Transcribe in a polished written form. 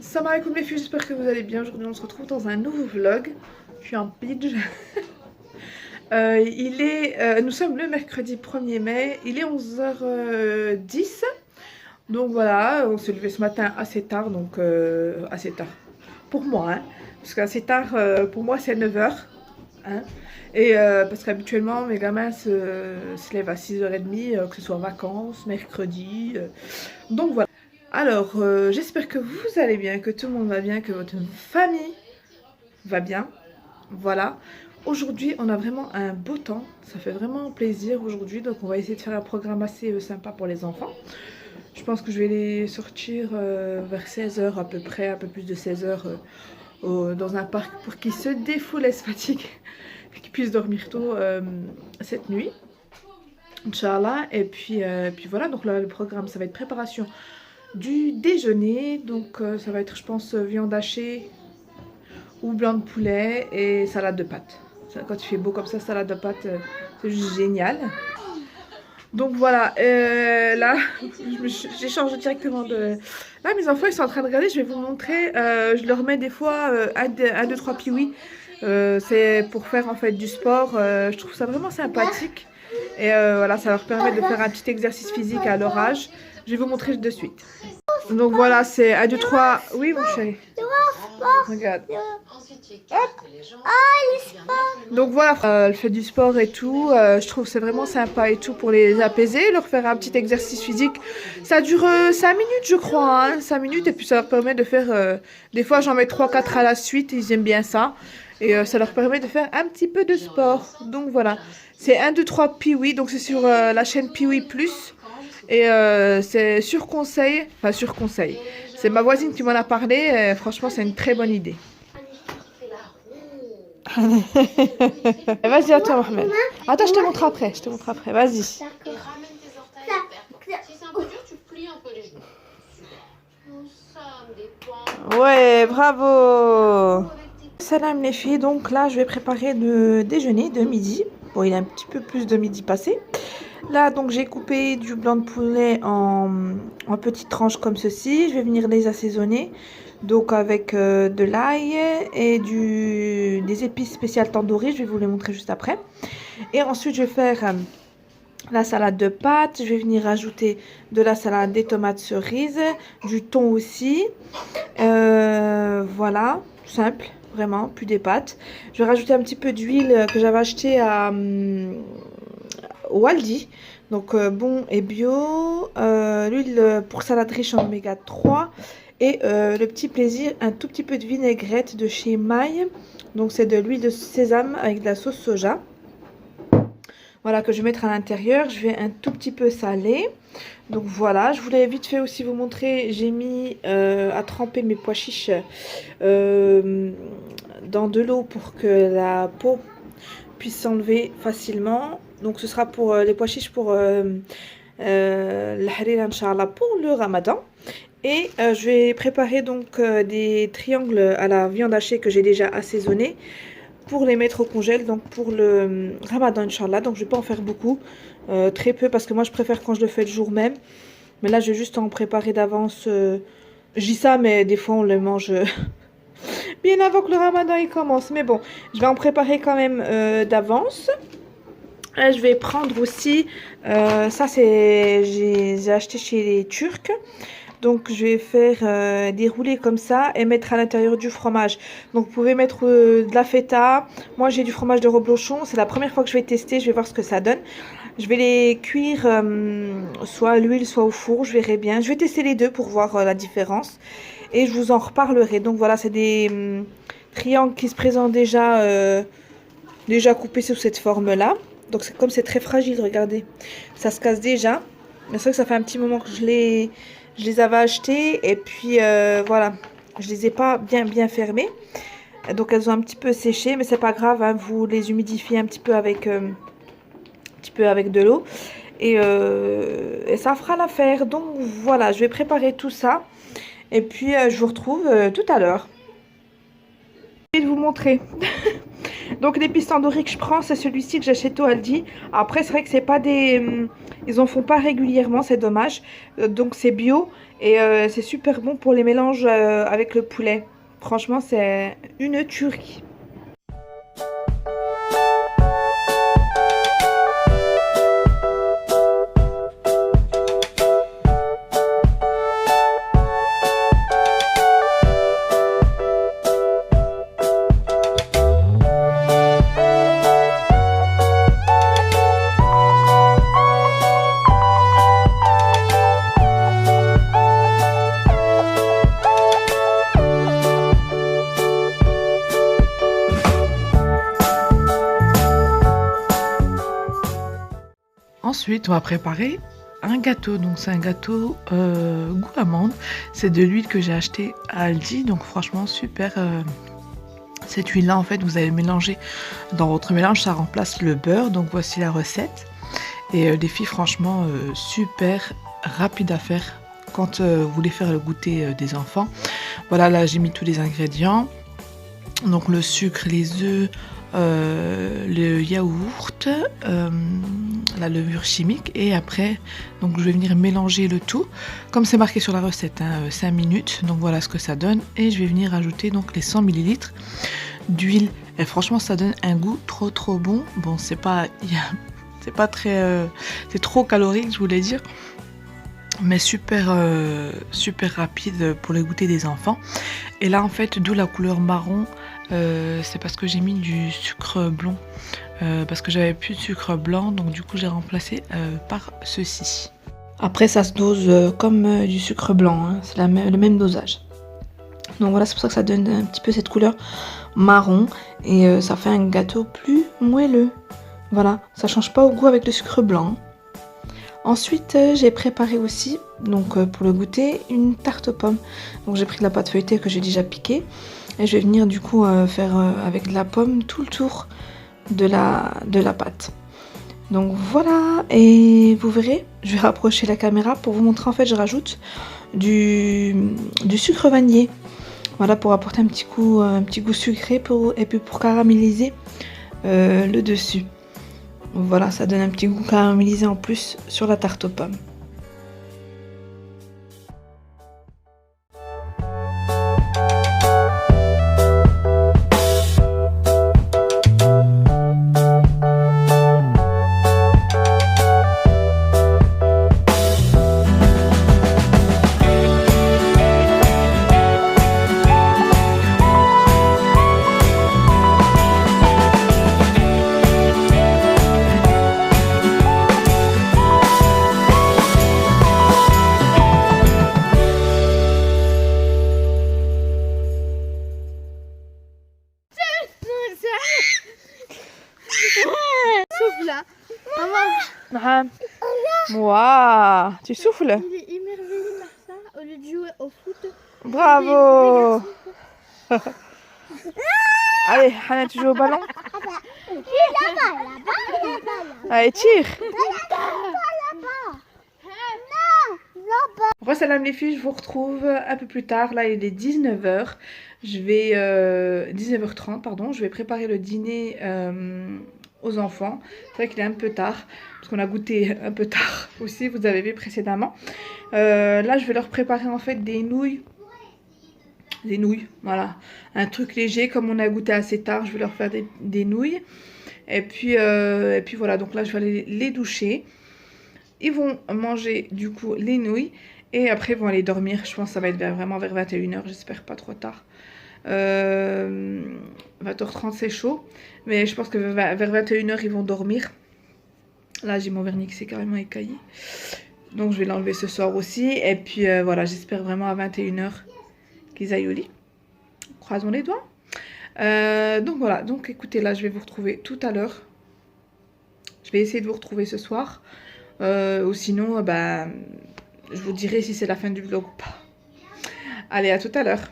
Salam alaikum les filles, j'espère que vous allez bien. Aujourd'hui on se retrouve dans un nouveau vlog. Je suis en pidge. Nous sommes le mercredi 1er mai, il est 11h10. Donc voilà, on s'est levé ce matin assez tard, donc assez tard pour moi, hein, parce qu'assez tard pour moi c'est 9h. Hein, et parce qu'habituellement mes gamins se lèvent à 6h30, que ce soit en vacances, mercredi. Donc voilà. Alors, j'espère que vous allez bien, que tout le monde va bien, que votre famille va bien. Voilà. Aujourd'hui, on a vraiment un beau temps. Ça fait vraiment plaisir aujourd'hui. Donc, on va essayer de faire un programme assez sympa pour les enfants. Je pense que je vais les sortir vers 16h à peu près, un peu plus de 16h dans un parc pour qu'ils se défoulent fatigue et qu'ils puissent dormir tôt cette nuit. Inch'Allah. Et puis voilà, donc là, le programme, ça va être préparation du déjeuner, donc ça va être je pense viande hachée ou blanc de poulet et salade de pâtes. Quand il fait beau comme ça, salade de pâtes, c'est juste génial. Donc voilà, là j'ai changé directement de... Là mes enfants ils sont en train de regarder, je vais vous montrer, je leur mets des fois 1, 2, 3 piouis, c'est pour faire en fait du sport, je trouve ça vraiment sympathique. Et voilà, ça leur permet de faire un petit exercice physique à leur âge. Je vais vous montrer de suite. Donc voilà, c'est 1, 2, 3. Oui, mon chéri. Regarde. Donc voilà, elle fait du sport et tout. Je trouve que c'est vraiment sympa et tout pour les apaiser, leur faire un petit exercice physique. Ça dure 5 minutes, je crois. Hein, 5 minutes. Et puis ça leur permet de faire... des fois, j'en mets 3, 4 à la suite. Ils aiment bien ça. Et ça leur permet de faire un petit peu de sport. Donc voilà. C'est 1, 2, 3 Piwi. Donc c'est sur la chaîne Piwi Plus. Et c'est sur conseil. Enfin, sur conseil. C'est ma voisine qui m'en a parlé. Et, franchement, c'est une très bonne idée. Vas-y, à toi, Mohamed. Attends, je te montre après. Je te montre après. Vas-y. Et ramène tes orteils vers. Si c'est un peu dur, tu plies un peu les genoux. Nous sommes des pans. Ouais, bravo. Salam les filles, donc là je vais préparer le déjeuner de midi. Bon, il est un petit peu plus de midi passé. Là donc j'ai coupé du blanc de poulet en petites tranches comme ceci. Je vais venir les assaisonner. Donc avec de l'ail et des épices spéciales tandoori. Je vais vous les montrer juste après. Et ensuite je vais faire la salade de pâtes. Je vais venir ajouter de la salade, des tomates cerises, du thon aussi. Voilà, simple. Vraiment, plus des pâtes. Je vais rajouter un petit peu d'huile que j'avais acheté au Aldi. Donc bon et bio. L'huile pour salade riche en oméga 3. Et le petit plaisir, un tout petit peu de vinaigrette de chez Maille. Donc c'est de l'huile de sésame avec de la sauce soja. Voilà, que je vais mettre à l'intérieur. Je vais un tout petit peu saler. Donc voilà, je voulais vite fait aussi vous montrer, j'ai mis à tremper mes pois chiches dans de l'eau pour que la peau puisse s'enlever facilement. Donc ce sera pour les pois chiches pour l'harira Inch'Allah pour le ramadan. Et je vais préparer donc des triangles à la viande hachée que j'ai déjà assaisonné pour les mettre au congèle, donc pour le ramadan Inch'Allah. Donc je vais pas en faire beaucoup, très peu, parce que moi je préfère quand je le fais le jour même. Mais là je vais juste en préparer d'avance. Je dis ça, mais des fois on le mange bien avant que le ramadan il commence. Mais bon, je vais en préparer quand même d'avance. Je vais prendre aussi, ça c'est, j'ai acheté chez les Turcs. Donc je vais faire dérouler comme ça et mettre à l'intérieur du fromage. Donc vous pouvez mettre de la feta. Moi j'ai du fromage de reblochon. C'est la première fois que je vais tester. Je vais voir ce que ça donne. Je vais les cuire soit à l'huile, soit au four. Je verrai bien. Je vais tester les deux pour voir la différence. Et je vous en reparlerai. Donc voilà, c'est des triangles qui se présentent déjà coupés sous cette forme-là. Donc comme c'est très fragile, regardez. Ça se casse déjà. Mais c'est vrai que ça fait un petit moment que je les avais achetés et puis voilà, je les ai pas bien fermées. Donc elles ont un petit peu séché, mais c'est pas grave, hein, vous les humidifiez un petit peu avec de l'eau et ça fera l'affaire. Donc voilà, je vais préparer tout ça et puis je vous retrouve tout à l'heure. Je vais vous montrer. Donc les pistes tandoori que je prends, c'est celui-ci que j'achète au Aldi. Après, c'est vrai que c'est pas des... Ils en font pas régulièrement, c'est dommage. Donc c'est bio et c'est super bon pour les mélanges avec le poulet. Franchement, c'est une tuerie. Ensuite, on va préparer un gâteau. Donc, c'est un gâteau goût amande. C'est de l'huile que j'ai acheté à Aldi. Donc, franchement, super. Cette huile-là, en fait, vous allez mélanger dans votre mélange. Ça remplace le beurre. Donc, voici la recette. Et les filles, franchement, super rapide à faire quand vous voulez faire le goûter des enfants. Voilà, là, j'ai mis tous les ingrédients. Donc, le sucre, les œufs, le yaourt, la levure chimique, et après donc je vais venir mélanger le tout comme c'est marqué sur la recette, 5 minutes. Donc voilà ce que ça donne, et je vais venir ajouter donc les 100 ml d'huile, et franchement ça donne un goût trop bon. Bon, c'est pas très c'est trop calorique, je voulais dire, mais super rapide pour le goûter des enfants. Et là en fait, d'où la couleur marron, c'est parce que j'ai mis du sucre blanc, parce que j'avais plus de sucre blanc, donc du coup j'ai remplacé par ceci. Après ça se dose comme du sucre blanc, hein, c'est le même dosage. Donc voilà, c'est pour ça que ça donne un petit peu cette couleur marron, et ça fait un gâteau plus moelleux. Voilà, ça change pas au goût avec le sucre blanc. Ensuite, j'ai préparé aussi, donc pour le goûter, une tarte aux pommes. Donc j'ai pris de la pâte feuilletée que j'ai déjà piquée, et je vais venir du coup faire avec de la pomme tout le tour de la pâte. Donc voilà, et vous verrez, je vais rapprocher la caméra pour vous montrer. En fait, je rajoute du sucre vanillé. Voilà, pour apporter un petit goût sucré et puis pour caraméliser le dessus. Voilà, ça donne un petit goût caramélisé en plus sur la tarte aux pommes. Souffle là. Maman, Waouh, tu souffles. il est émerveillé par ça au lieu de jouer au foot. Bravo. Allez, Hannah, tu joues au ballon. Allez, tire. Bon, salam les filles, je vous retrouve un peu plus tard. Là, il est 19h. Je vais 19h30, pardon. Je vais préparer le dîner aux enfants. C'est vrai qu'il est un peu tard, parce qu'on a goûté un peu tard aussi, vous avez vu précédemment. Là, je vais leur préparer en fait des nouilles. Des nouilles, voilà. Un truc léger, comme on a goûté assez tard, je vais leur faire des nouilles. Et puis voilà, donc là, je vais aller les doucher. Ils vont manger du coup les nouilles. Et après, ils vont aller dormir. Je pense que ça va être vraiment vers 21h, j'espère pas trop tard. 20h30 c'est chaud, mais je pense que vers 21h ils vont dormir. Là j'ai mon vernis qui s'est carrément écaillé, donc je vais l'enlever ce soir aussi. Et puis voilà, j'espère vraiment à 21h qu'ils aillent au lit. Croisons les doigts. Donc voilà, donc écoutez, là je vais vous retrouver tout à l'heure. Je vais essayer de vous retrouver ce soir, ou sinon je vous dirai si c'est la fin du vlog ou pas. Allez, à tout à l'heure.